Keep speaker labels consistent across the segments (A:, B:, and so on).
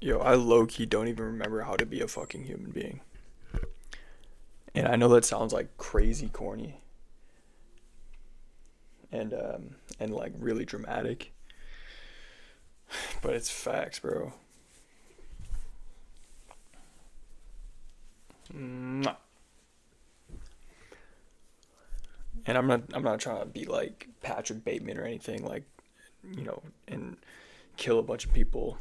A: Yo, I low-key don't even remember how to be a fucking human being. And I know that sounds like crazy corny and like really dramatic, but it's facts, bro. Mwah. And I'm not trying to be like Patrick Bateman or anything like, and kill a bunch of people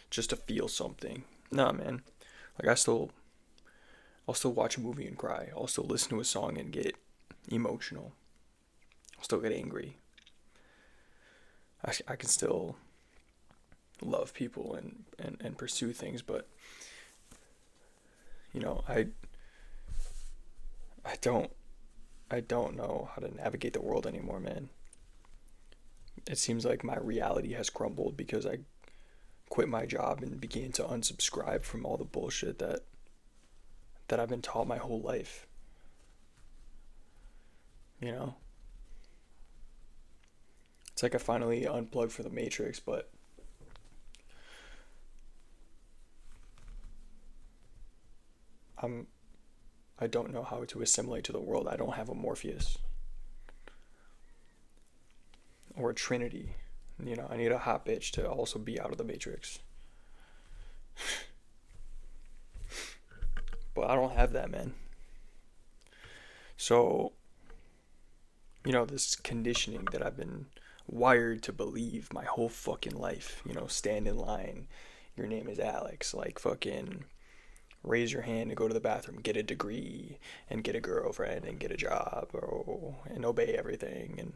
A: just to feel something. Nah, man. Like I'll still watch a movie and cry. I'll still listen to a song and get emotional. I'll still get angry. I can still love people and pursue things, but you know, I don't I don't know how to navigate the world anymore, man. It seems like my reality has crumbled because I quit my job and began to unsubscribe from all the bullshit that I've been taught my whole life. You know, it's like I finally unplugged for the Matrix, but I'm I don't know how to assimilate to the world. I don't have a Morpheus or a Trinity. You know, I need a hot bitch to also be out of the Matrix. But I don't have that, man. So, this conditioning that I've been wired to believe my whole fucking life, stand in line. Your name is Alex. Like, fucking raise your hand to go to the bathroom, get a degree, and get a girlfriend, and get a job, bro, and obey everything. And,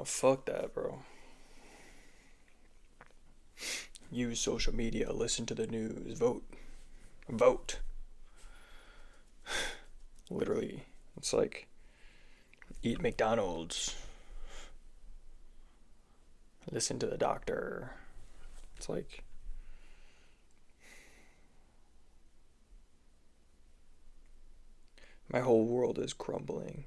A: fuck that, bro. Use social media, listen to the news, vote. Vote. Literally. It's like eat McDonald's, listen to the doctor. It's like my whole world is crumbling.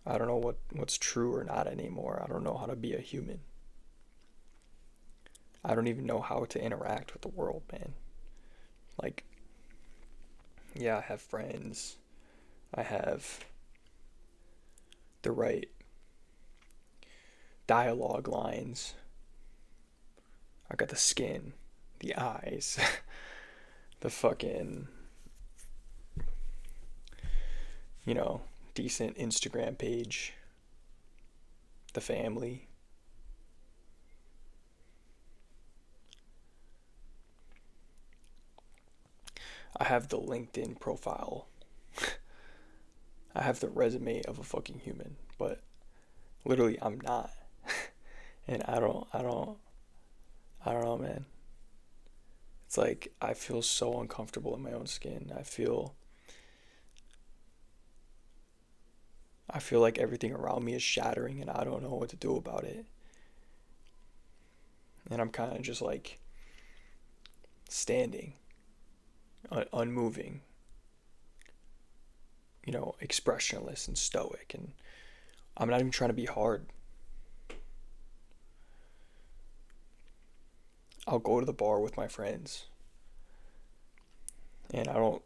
A: I don't know what's true or not anymore. I don't know how to be a human. I don't even know how to interact with the world, man. Like, yeah, I have friends. I have the right dialogue lines. I got the skin, the eyes, the fucking, you know, decent Instagram page, the family. I have the LinkedIn profile. I have the resume of a fucking human, but literally I'm not. And I don't know, man. It's like I feel so uncomfortable in my own skin. I feel like everything around me is shattering and I don't know what to do about it. And I'm kind of just like standing, unmoving, expressionless and stoic. And I'm not even trying to be hard. I'll go to the bar with my friends and I don't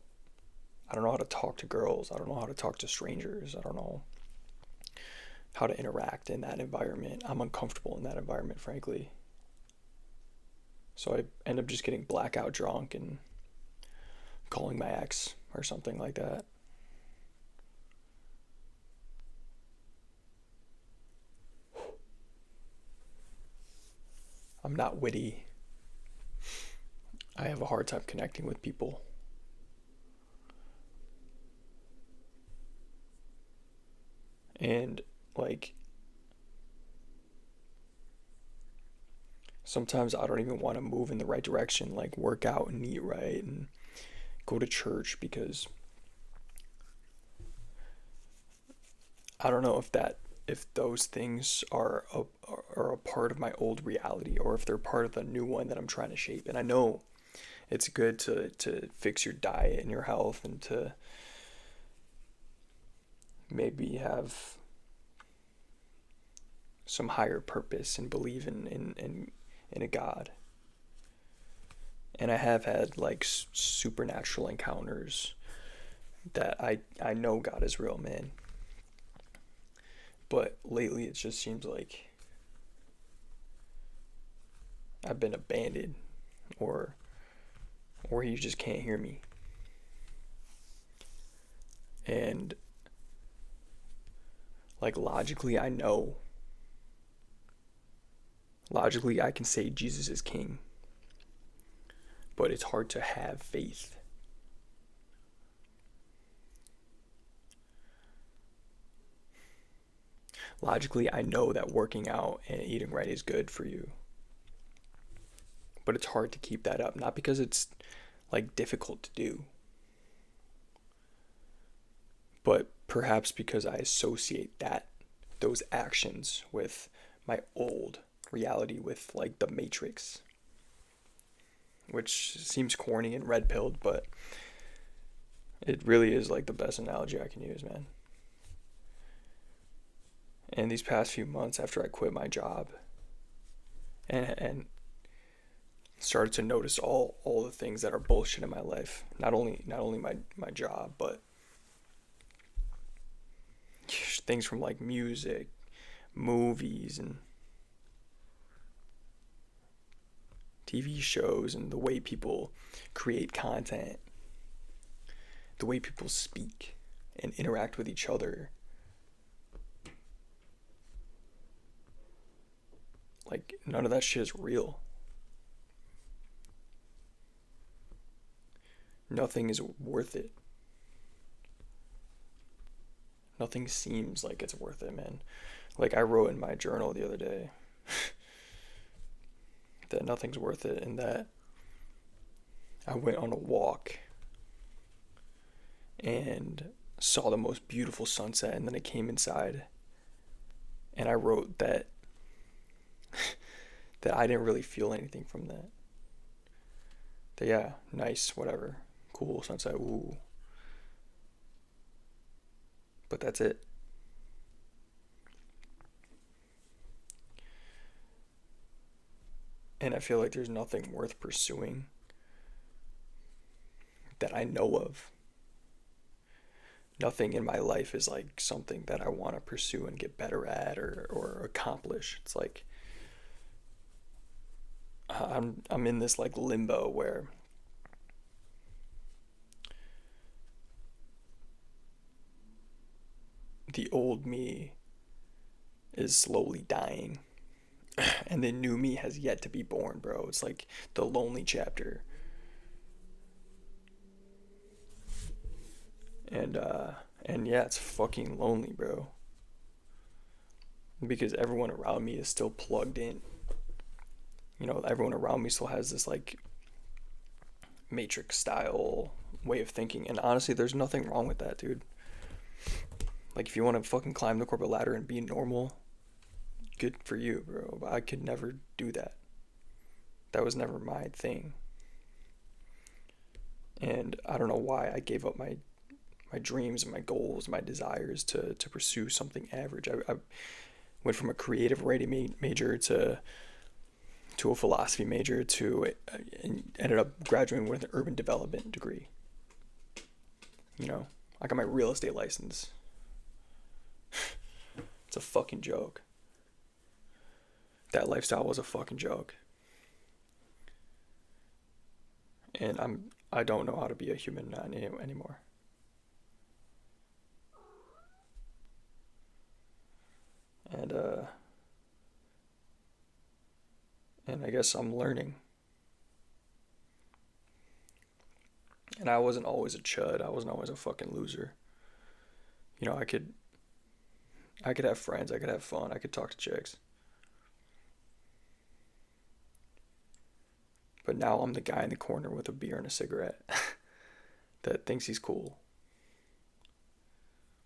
A: know how to talk to girls. I don't know how to talk to strangers. I don't know how to interact in that environment. I'm uncomfortable in that environment, frankly. So I end up just getting blackout drunk and calling my ex or something like that. I'm not witty. I have a hard time connecting with people. And like sometimes I don't even want to move in the right direction, like work out and eat right and go to church because I don't know if those things are a part of my old reality or if they're part of the new one that I'm trying to shape. And I know it's good to fix your diet and your health and to maybe have some higher purpose and believe in a God. And I have had like supernatural encounters that I know God is real, man. But lately it just seems like I've been abandoned, or he just can't hear me. And like logically I know. Logically I can say Jesus is king. But it's hard to have faith. Logically, I know that working out and eating right is good for you. But it's hard to keep that up. Not because it's like difficult to do, but perhaps because I associate those actions with my old reality, with like the Matrix, which seems corny and red pilled, but it really is like the best analogy I can use, man. And these past few months after I quit my job and started to notice all the things that are bullshit in my life, not only my job, but things from like music, movies, and TV shows, and the way people create content, the way people speak and interact with each other. Like, none of that shit is real. Nothing is worth it. Nothing seems like it's worth it, man. Like, I wrote in my journal the other day that nothing's worth it, and that I went on a walk and saw the most beautiful sunset, and then I came inside and I wrote that that I didn't really feel anything from that. That yeah, nice, whatever, cool sunset, ooh. But that's it. And I feel like there's nothing worth pursuing that I know of. Nothing in my life is like something that I want to pursue and get better at, or accomplish. It's like I'm in this like limbo where the old me is slowly dying and the new me has yet to be born, bro. It's like the lonely chapter. And yeah, it's fucking lonely, bro. Because everyone around me is still plugged in. You know, everyone around me still has this like Matrix style way of thinking. And honestly, there's nothing wrong with that, dude. Like, if you want to fucking climb the corporate ladder and be normal, good for you, bro. But I could never do that. That was never my thing. And I don't know why I gave up my dreams and my goals, my desires to pursue something average. I went from a creative writing major to a philosophy major and ended up graduating with an urban development degree. You know, I got my real estate license. It's a fucking joke. That lifestyle was a fucking joke. And I don't know how to be a human anymore. And I guess I'm learning. And I wasn't always a chud. I wasn't always a fucking loser. You know, I could have friends. I could have fun. I could talk to chicks. But now I'm the guy in the corner with a beer and a cigarette that thinks he's cool.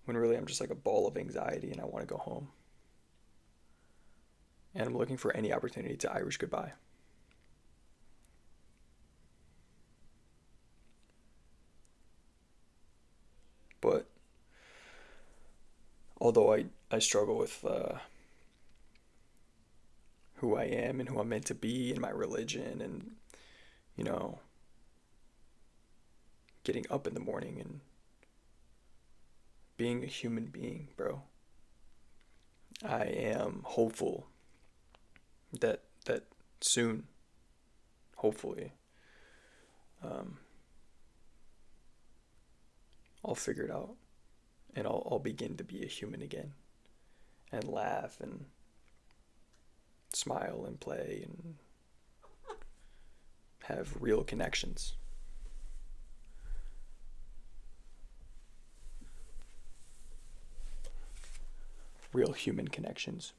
A: When really I'm just like a ball of anxiety and I want to go home. And I'm looking for any opportunity to Irish goodbye. But although I struggle with who I am and who I'm meant to be in my religion, and, you know, getting up in the morning and being a human being, bro. I am hopeful that soon, hopefully, um, I'll figure it out, and I'll begin to be a human again, and laugh and smile and play and have real connections. Real human connections.